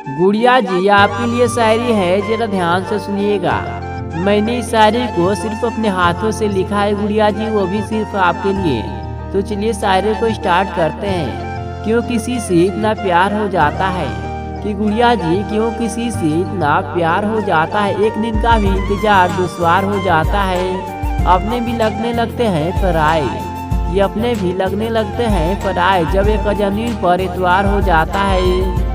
गुड़िया जी, आपके लिए शायरी है, जरा ध्यान से सुनिएगा। मैंने इस शायरी को सिर्फ अपने हाथों से लिखा है गुड़िया जी, वो भी सिर्फ आपके लिए। तो चलिए शायरी को स्टार्ट करते हैं। क्यों किसी से इतना प्यार हो जाता है कि गुड़िया जी, क्यों किसी से इतना प्यार हो जाता है, एक दिन का भी इंतजार दुश्वार हो जाता है। अपने भी लगने लगते हैं पराए, ये अपने भी लगने लगते हैं पराए, जब एक अजनबी पर इतवार हो जाता है।